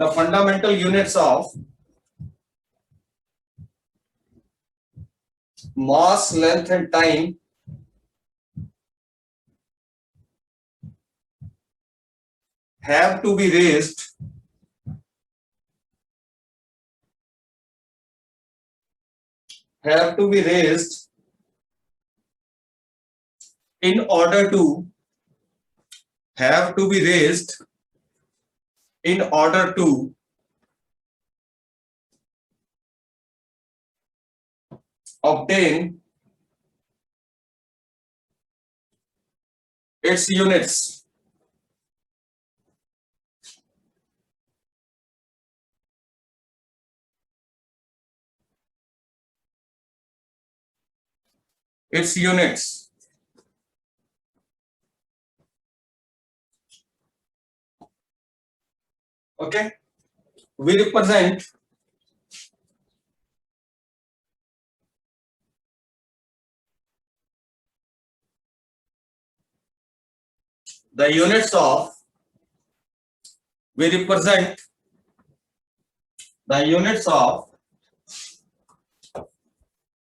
the fundamental units of mass, length and time have to be raised in order to obtain its units. Okay, we represent the units of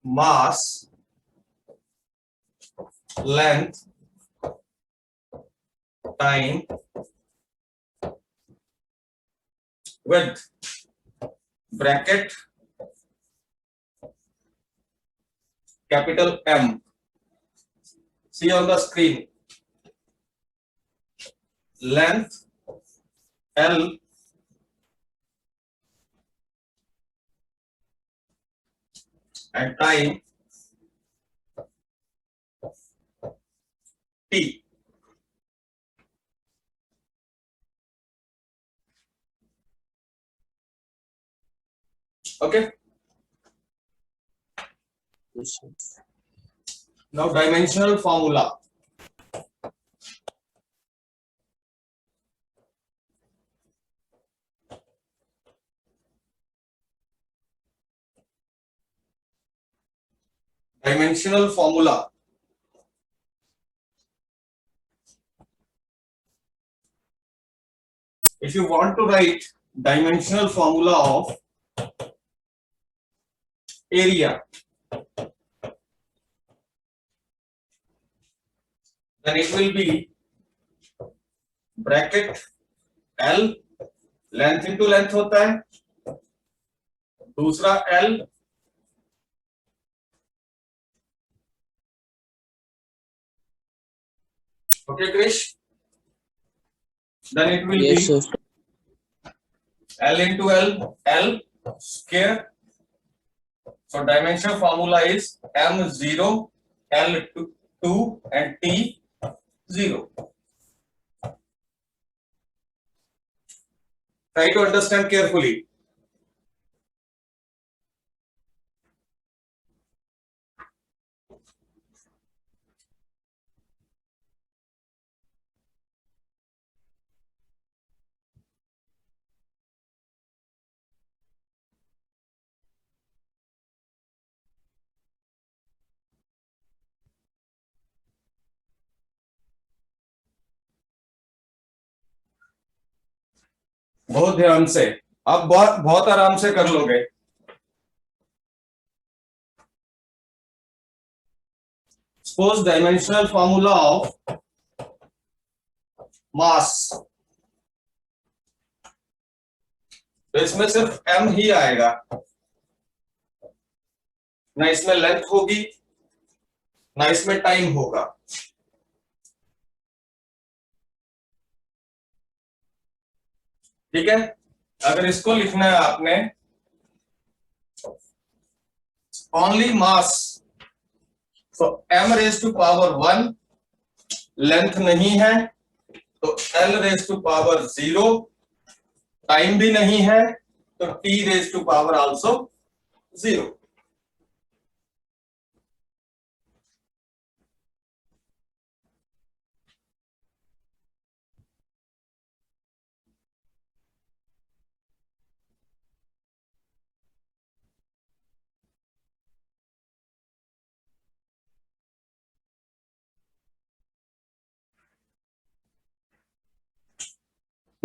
mass, length, time with bracket capital M. See on the screen, length L, and time T. Okay. Now dimensional formula. Dimensional formula. If you want to write dimensional formula of area, then it will be bracket L, length into length होता है, दूसरा L okay Krish, then it will Yes, be sir. L into L square. So dimension formula is M0, L2 and T0. Try to understand carefully. बहुत ध्यान से, आप बहुत आराम से कर लोगे. Suppose dimensional formula of mass, तो इसमें सिर्फ m ही आएगा, ना इसमें लेंथ होगी ना इसमें टाइम होगा. ठीक है, अगर इसको लिखना है आपने ओनली मास, तो m raise to power 1, length नहीं है तो l raise to power 0, time भी नहीं है तो t raise to power also 0.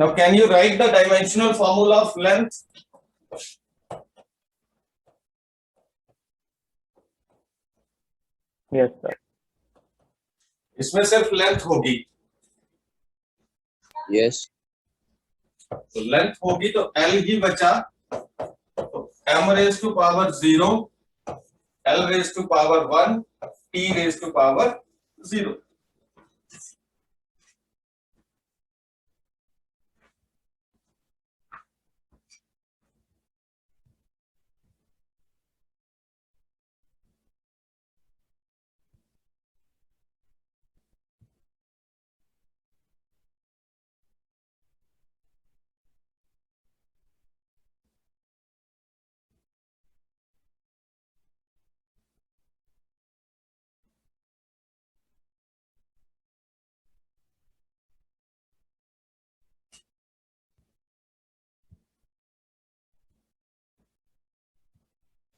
Now can you write the dimensional formula of length? Yes, sir. इसमें सिर्फ लेंथ होगी, Yes. तो लेंथ होगी तो L ही बचा, तो m raise to power 0, L raise to power 1, T raise to power 0.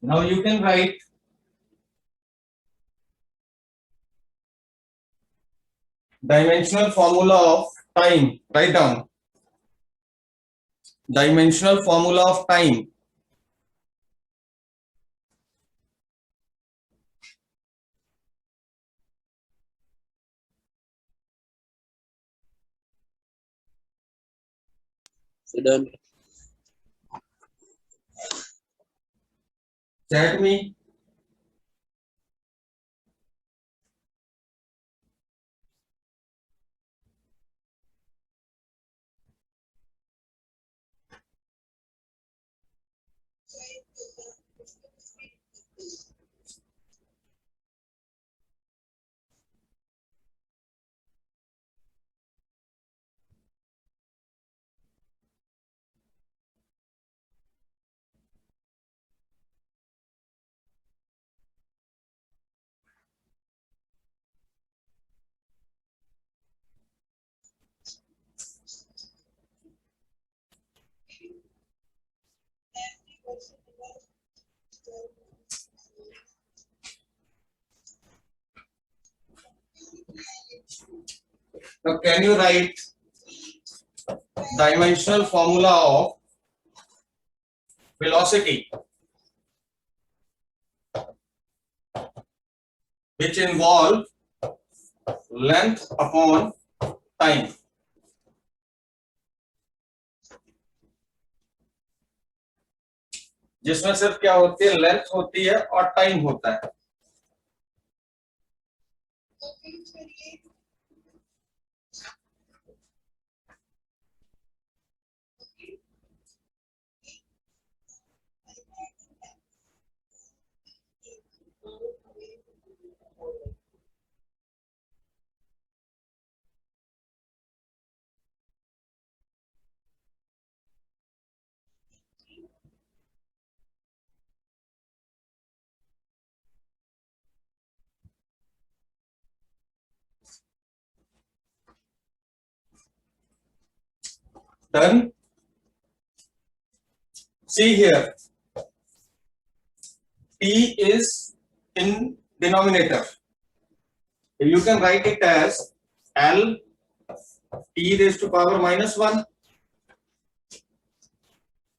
Now you can write dimensional formula of time. Write down dimensional formula of time. So done. Chat me. Now can you write dimensional formula of velocity, which involve length upon time? जिसमें सिर्फ क्या होती है, length होती है और time होता है. Done. See here, T is in denominator. You can write it as L T raised to power -1.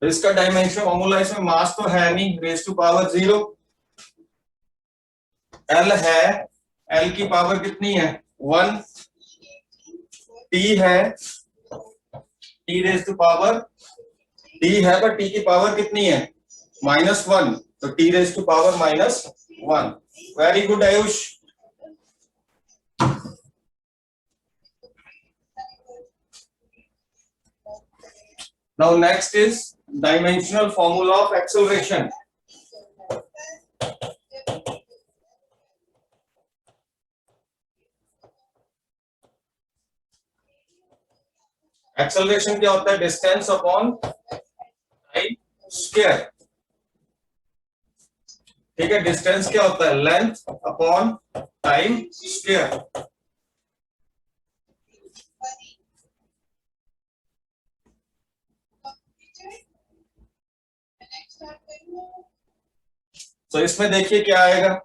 तो इसका डायमेंशन फॉर्मूला, इसमें मास तो है नहीं, रेज टू पावर 0. L है, L की पावर कितनी है, 1. T है, T raise to power, T है पर T की पावर कितनी है, -1, तो T raise to power -1. Very good Ayush. Now next is dimensional formula of acceleration. Acceleration क्या होता है, डिस्टेंस अपॉन टाइम स्क्वायर. ठीक है, डिस्टेंस क्या होता है, लेंथ अपॉन टाइम स्क्वायर. तो इसमें देखिए क्या आएगा,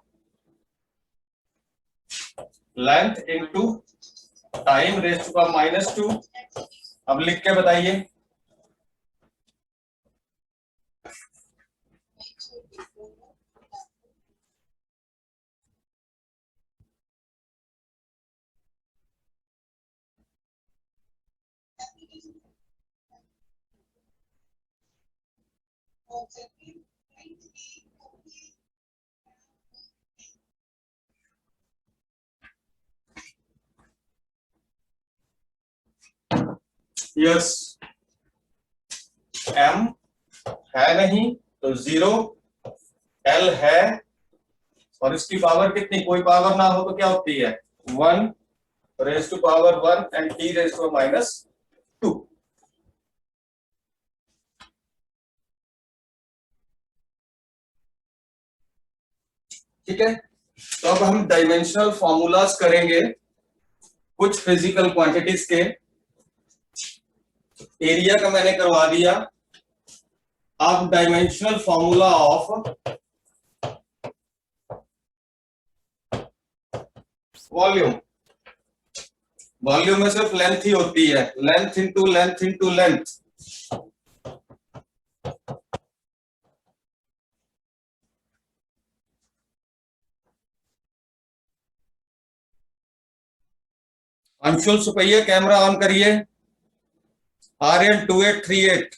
length into time raise to power -2 अब लिख के बताइए। यस, m है नहीं तो 0, l है और इसकी पावर कितनी, कोई पावर ना हो तो क्या होती है 1 raise to power 1 and t raise to -2। ठीक है, तो अब हम डायमेंशनल फॉर्मूलाज करेंगे कुछ फिजिकल क्वांटिटीज के। एरिया का मैंने करवा दिया, अब dimensional formula of volume. Volume में सिर्फ लेंथ ही होती है, length into length into length. Anshul Supaiya camera on करिए। RL 2838।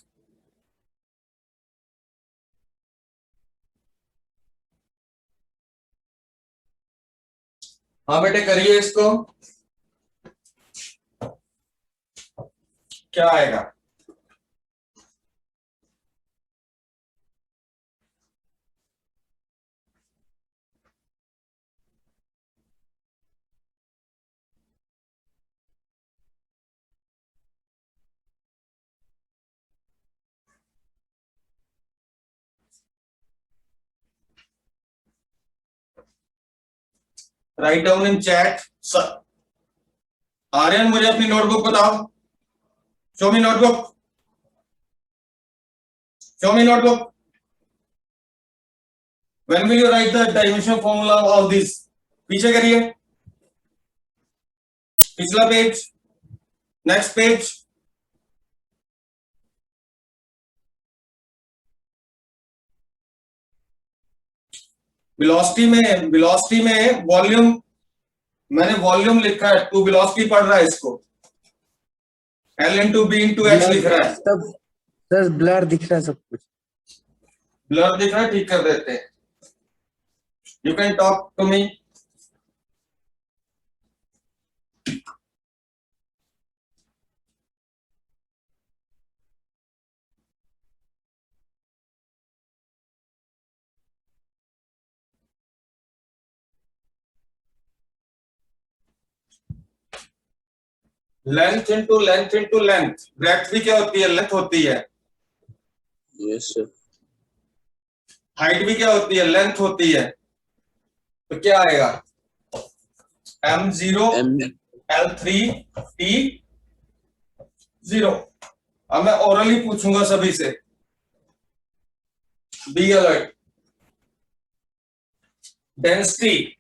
हाँ बेटे करिए इसको, क्या आएगा। Write down in chat. Aryan मुझे अपनी नोटबुक बताओ, show me notebook, show me notebook. When will you write the dimension formula of this? पीछे करिए, पिछला पेज, नेक्स्ट पेज। वेलोसिटी में वॉल्यूम, मैंने वॉल्यूम लिखा है, तू वेलोसिटी पढ़ रहा है इसको, L into B into H लिख रहा है। सब सर ब्लर दिख रहा है सब कुछ। ब्लर दिख रहा है, ठीक कर देते हैं। You can talk to me. Length into length into length, breadth भी क्या होती है, लेंथ होती है। Yes sir. हाइट भी क्या होती है, लेंथ होती है। तो क्या आएगा m0 l3 t0। अब मैं ओरली पूछूंगा सभी से, बी अलर्ट। डेंसिटी,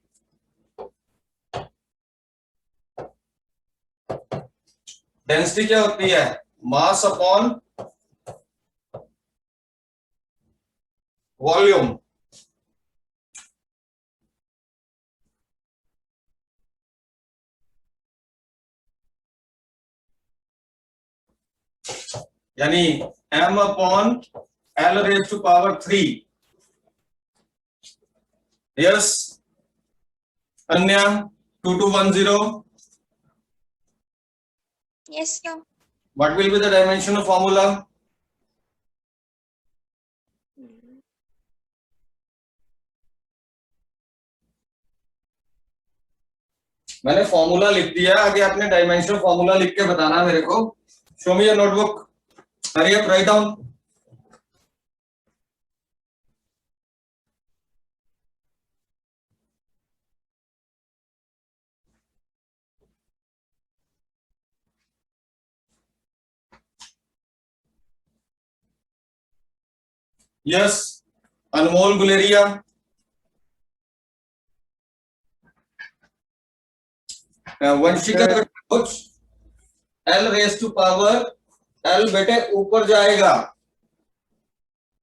डेंसिटी क्या होती है, मास अपॉन वॉल्यूम। यानी m upon l raise to power 3। Yes Anya 2210। Yes, sir. What will be the dimensional formula? मैंने फॉर्मूला लिख दिया, आगे आपने डायमेंशनल फॉर्मूला लिख के बताना मेरे को। Show me your notebook, hurry up, write down. Yes Anmol Guleria. Vanshika कोच, L raise to power L बेटे ऊपर जाएगा,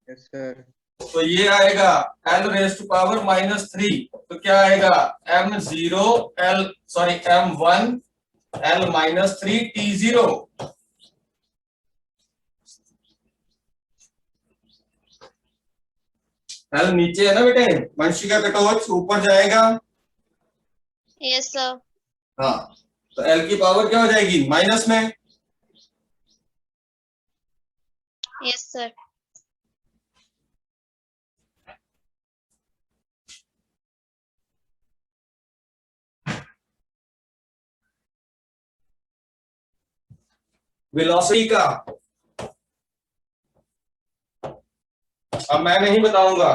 यस सर। तो ये आएगा एल रेज टू पावर -3, तो क्या आएगा m0 L sorry m1 L -3 t0। L नीचे है ना बेटे, वंशिका कटोच ऊपर जाएगा। Yes sir. हाँ, तो एल की पावर क्या हो जाएगी माइनस में। Yes sir. वेलोसिटी का अब मैं नहीं बताऊंगा,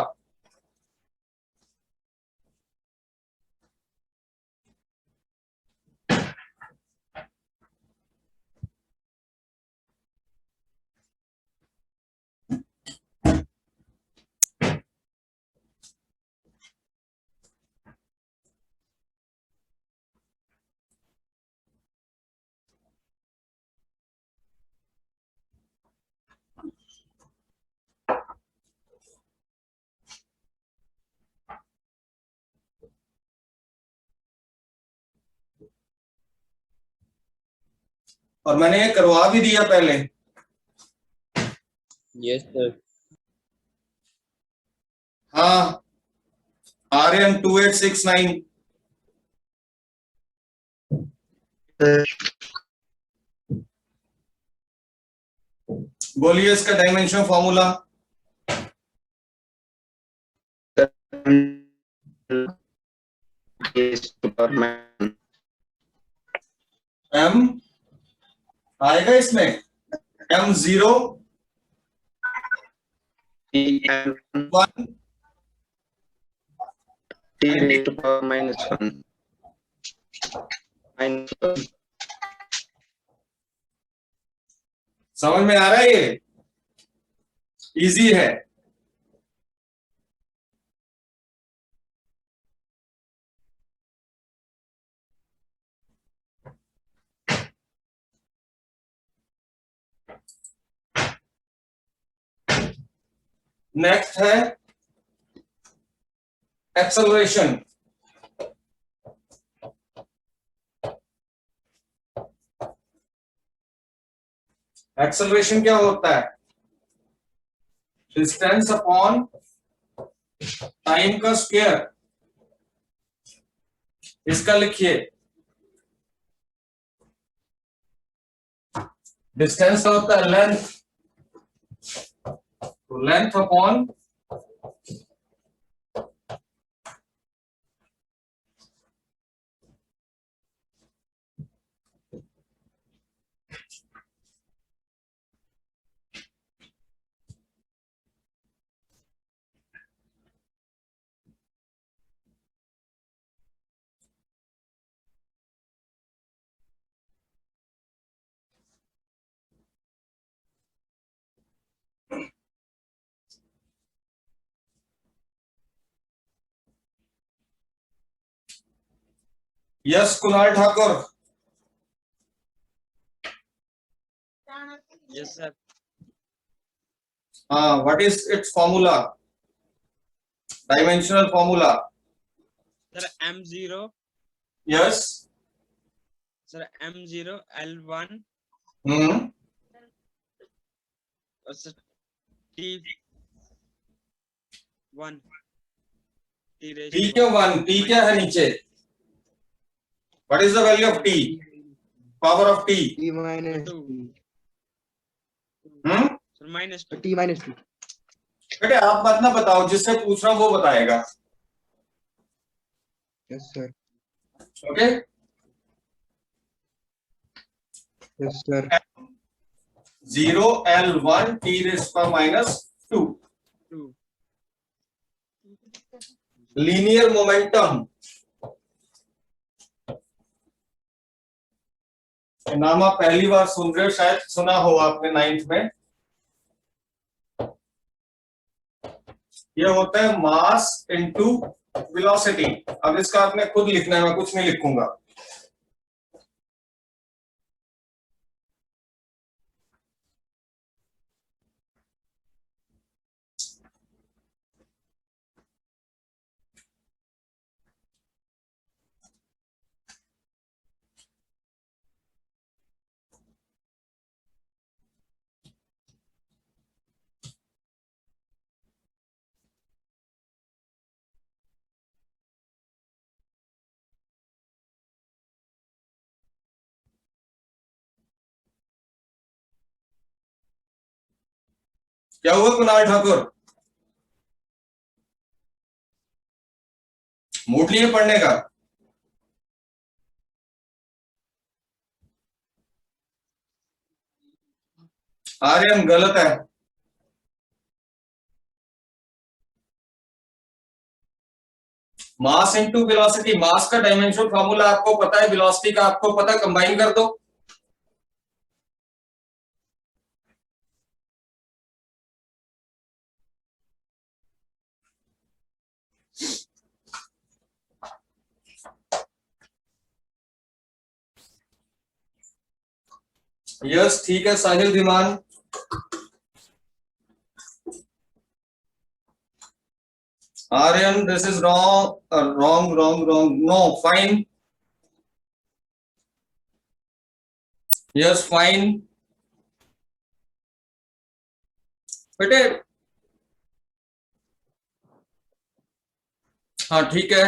और मैंने ये करवा भी दिया पहले। Yes sir. हाँ, आर्यन 2869 बोलिए इसका डायमेंशन फॉर्मूला। एम आएगा इसमें m0 1 समझ में आ रहा है, ये इजी है। नेक्स्ट है एक्सेलरेशन। एक्सेलरेशन क्या होता है, डिस्टेंस अपॉन टाइम का स्क्वायर। इसका लिखिए, डिस्टेंस का होता है लेंथ, तो length upon yes Kunal Thakur. Yes sir. हाँ, what is its formula, dimensional formula. Sir m0 yes. Sir m0 l1 और sir t1 t raised T to क्या 1, टी क्या है नीचे, what is the value of T, power of T. T minus 2 sir -2 T minus 2. बेटे आप मत ना बताओ, जिससे पूछ रहा हूं वो बताएगा। Yes sir. Okay, Yes sir. 0 L1 t rays power -2 2 linear momentum. नाम आप पहली बार सुन रहे हो, शायद सुना हो आपने 9th में। ये होता है मास इनटू वेलोसिटी। अब इसका आपने खुद लिखना है, मैं कुछ नहीं लिखूंगा। क्या हुआ कुणाल ठाकुर? मूड नहीं है पढ़ने का? आर्यन गलत है। मास इनटू वेलोसिटी, मास का डायमेंशन फॉर्मूला आपको पता है, वेलोसिटी का आपको पता, कंबाइन कर दो। यस ठीक है Sahil Dhiman. Aryan this is wrong wrong wrong wrong, no fine, yes fine बेटे, हाँ ठीक है।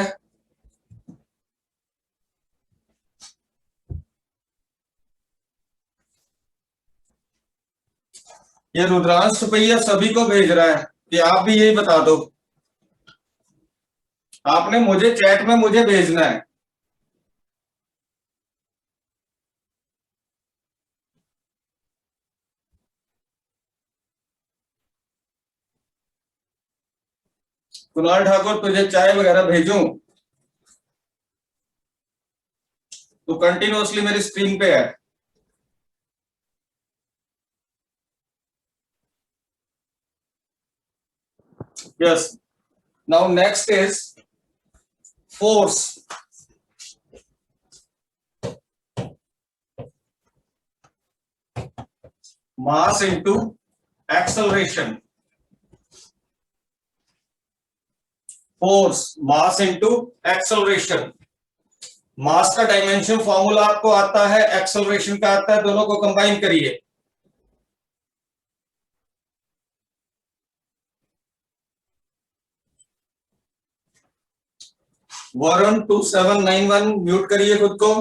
ये रुद्रांश रुपया सभी को भेज रहा है कि आप भी यही बता दो। आपने मुझे चैट में मुझे भेजना है। कुणाल ठाकुर तुझे चाय वगैरह भेजूं? तो कंटिन्यूअसली मेरी स्क्रीन पे है। Yes, now next is force. Mass into acceleration, force mass into acceleration. Mass का डायमेंशन फॉर्मूला आपको आता है, एक्सेलरेशन का आता है, दोनों को कंबाइन करिए। वरुण 2791 म्यूट करिए खुद को।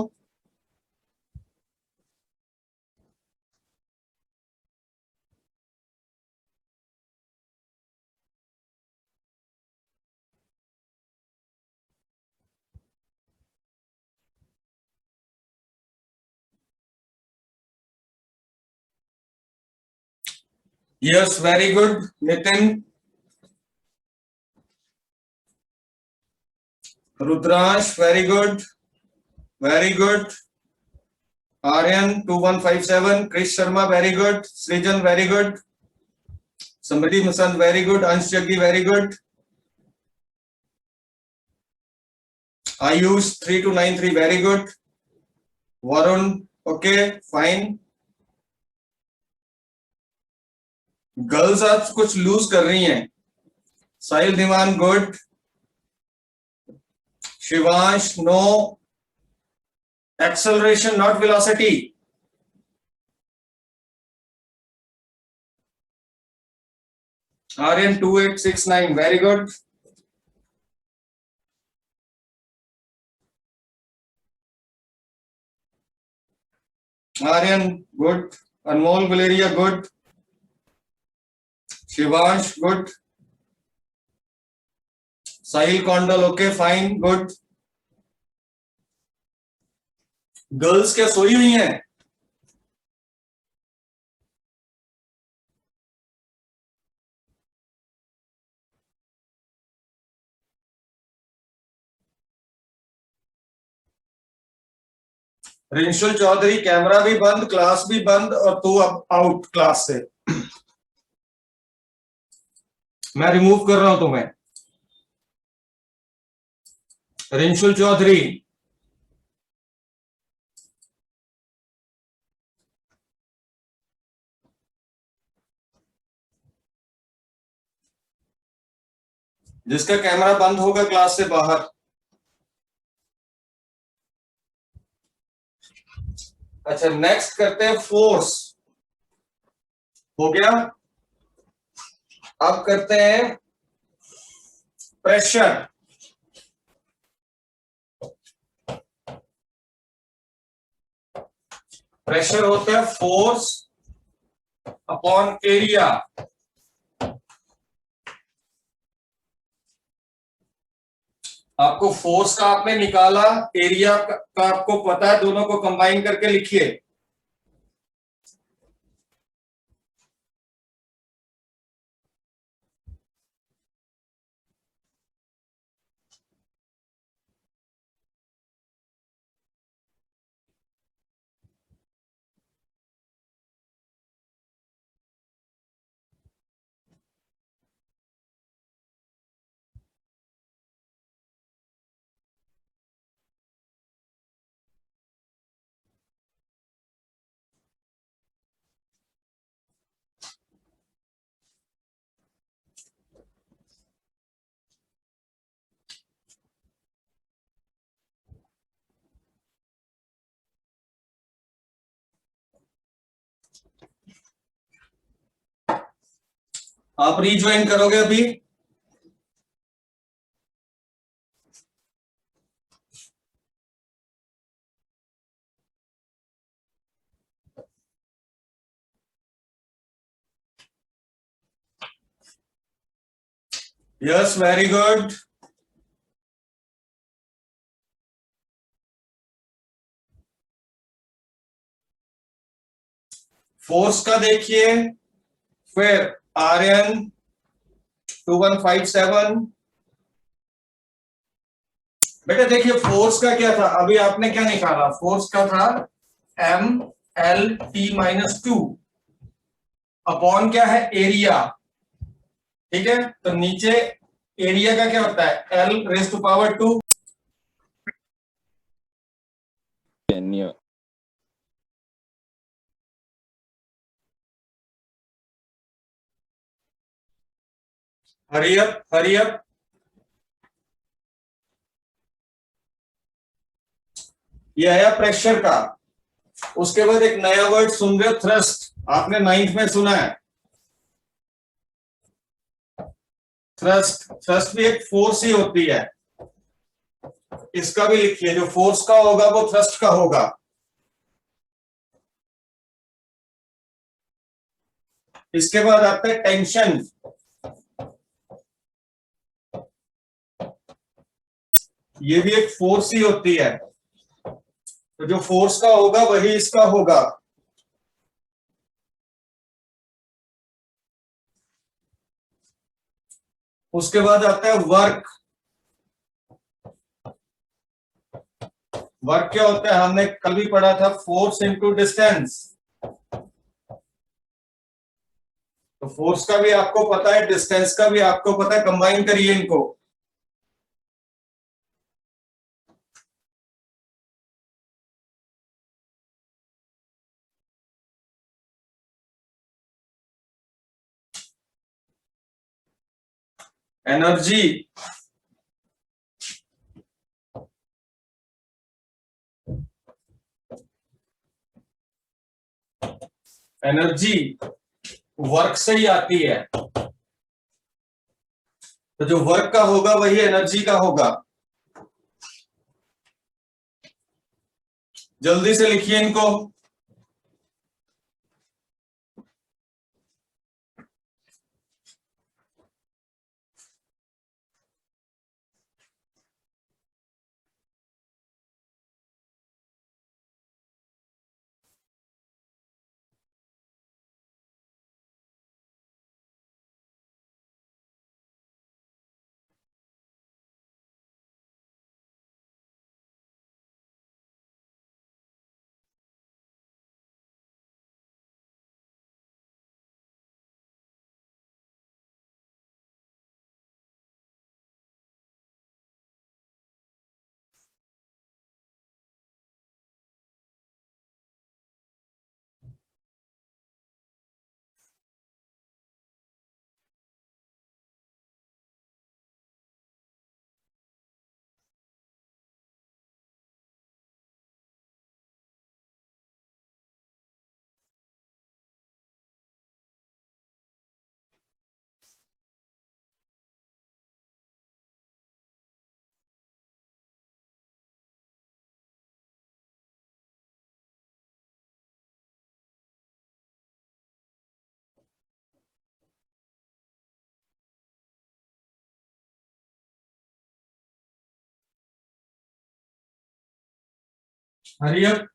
Yes very good Nitin. Rudransh very good, very good. Aryan 2157, Krish Sharma very good, Srijan very good, Samriddhi Musand very good, Ansh Jaggi very good, Ayush 3293 very good, Varun okay fine. Girls आज कुछ लूज कर रही हैं। Sahil Dhiman good, Shivansh no, acceleration not velocity. Aryan 2869 very good. Aryan good, Anmol Guleria good, Shivansh good, Sahil Kaundal okay fine good. Girls क्या सोई हुई हैं? रिंशुल Chaudhary camera भी बंद, क्लास भी बंद, और तू अब आउट क्लास से। मैं रिमूव कर रहा हूं तुम्हें। रिंशुल चौधरी, जिसका कैमरा बंद होगा क्लास से बाहर। अच्छा नेक्स्ट करते हैं फोर्स, हो गया। अब करते हैं प्रेशर। प्रेशर होता है फोर्स अपॉन एरिया। आपको फोर्स का आपने निकाला, एरिया का आपको पता है, दोनों को कंबाइन करके लिखिए। आप रीज्वाइन करोगे अभी? Yes, very good. फोर्स का देखिए, फिर Rn 2157। बेटा देखिए, फोर्स का क्या था, अभी आपने क्या निकाला, फोर्स का था MLT-2 अपॉन क्या है, एरिया। ठीक है, तो नीचे एरिया का क्या होता है, L⁻²। Hurry up, hurry up. ये आया प्रेशर का। उसके बाद एक नया वर्ड सुन रहे हो, थ्रस्ट। आपने 9th में सुना है थ्रस्ट। थ्रस्ट भी एक फोर्स ही होती है। इसका भी लिखिए, जो फोर्स का होगा वो थ्रस्ट का होगा। इसके बाद आता है टेंशन। ये भी एक फोर्स ही होती है, तो जो फोर्स का होगा वही इसका होगा। उसके बाद आता है वर्क। वर्क क्या होता है, हमने कल भी पढ़ा था, फोर्स इनटू डिस्टेंस। तो फोर्स का भी आपको पता है, डिस्टेंस का भी आपको पता है, कंबाइन करिए इनको। एनर्जी, एनर्जी वर्क से ही आती है, तो जो वर्क का होगा वही एनर्जी का होगा। जल्दी से लिखिए इनको। Hurry up.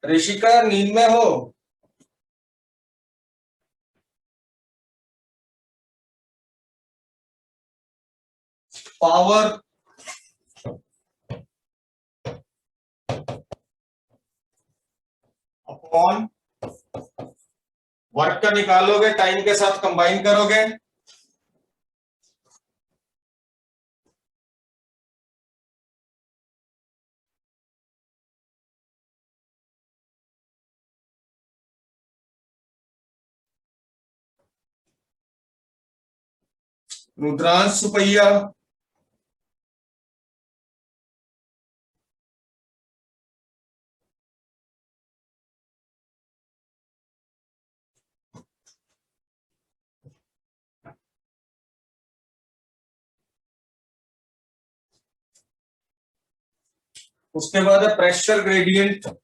ऋषिका नींद में हो? पावर अपॉन वर्क का निकालोगे, टाइम के साथ कंबाइन करोगे। रुद्रांश सुपैया, उसके बाद है प्रेशर ग्रेडियंट।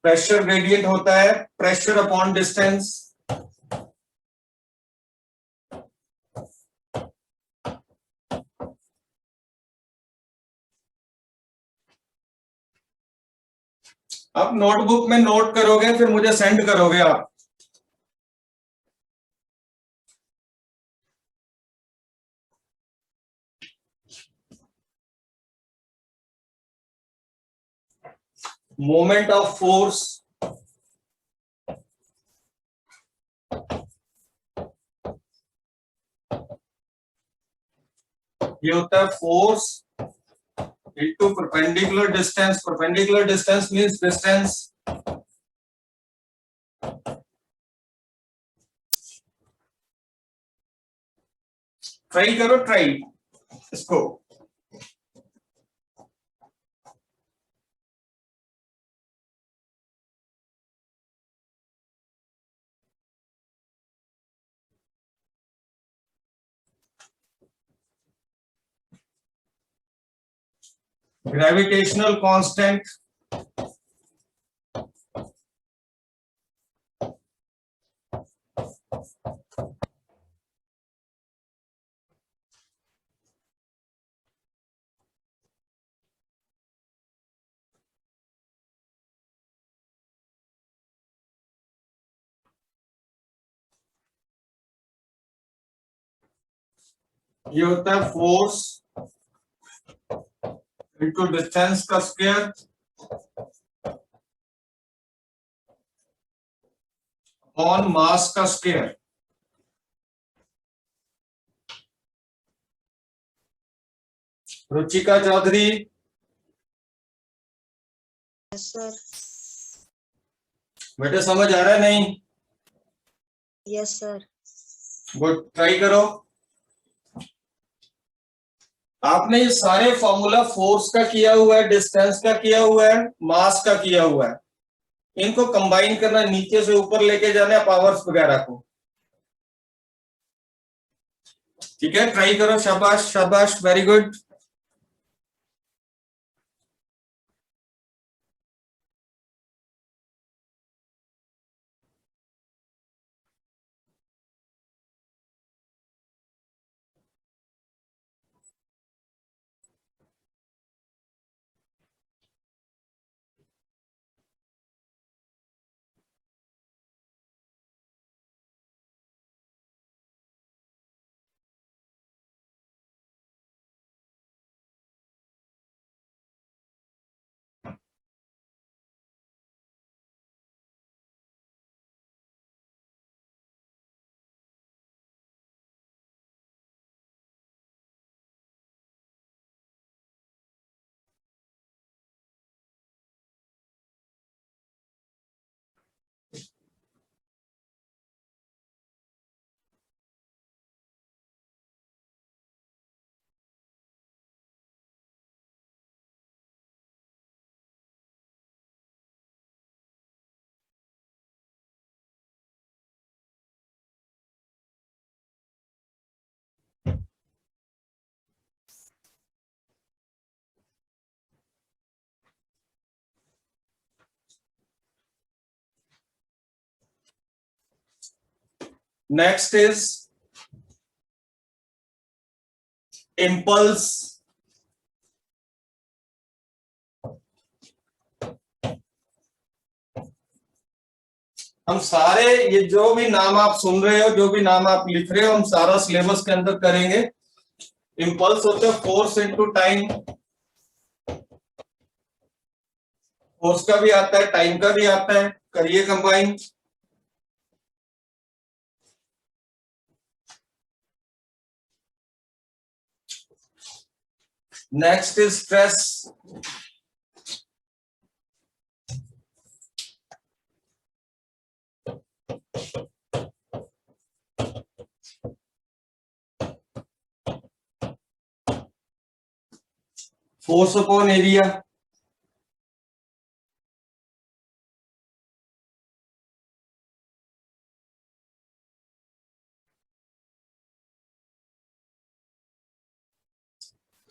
प्रेशर ग्रेडियंट होता है प्रेशर अपॉन डिस्टेंस। अब नोटबुक में नोट करोगे, फिर मुझे सेंड करोगे आप। मोमेंट ऑफ फोर्स ये होता है force into perpendicular distance. Perpendicular distance means distance try करो, ट्राई इसको। ग्रेविटेशनल कांस्टेंट ये होता है फोर्स इनटू डिस्टेंस का स्क्वायर ऑन मास का square. Ruchika Chaudhary, Yes, sir. बेटे समझ आ रहा है नहीं? Yes sir. गुड, ट्राई करो। आपने ये सारे फॉर्मूला फोर्स का किया हुआ है, डिस्टेंस का किया हुआ है, मास का किया हुआ है, इनको कंबाइन करना, नीचे से ऊपर लेके जाना है पावर्स वगैरह को। ठीक है, ट्राई करो। शाबाश शाबाश, very good. Next is impulse. हम सारे ये जो भी नाम आप सुन रहे हो, जो भी नाम आप लिख रहे हो, हम सारा सिलेबस के अंदर करेंगे। इंपल्स होते हैं फोर्स इनटू टाइम। फोर्स का भी आता है, टाइम का भी आता है, करिए combine. Next is stress. Force upon area.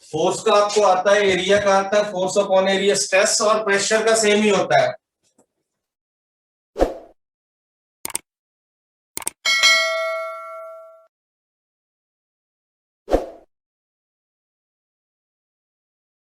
Force का आपको आता है, एरिया का आता है, फोर्स अपॉन एरिया। स्ट्रेस और प्रेशर का सेम ही होता है।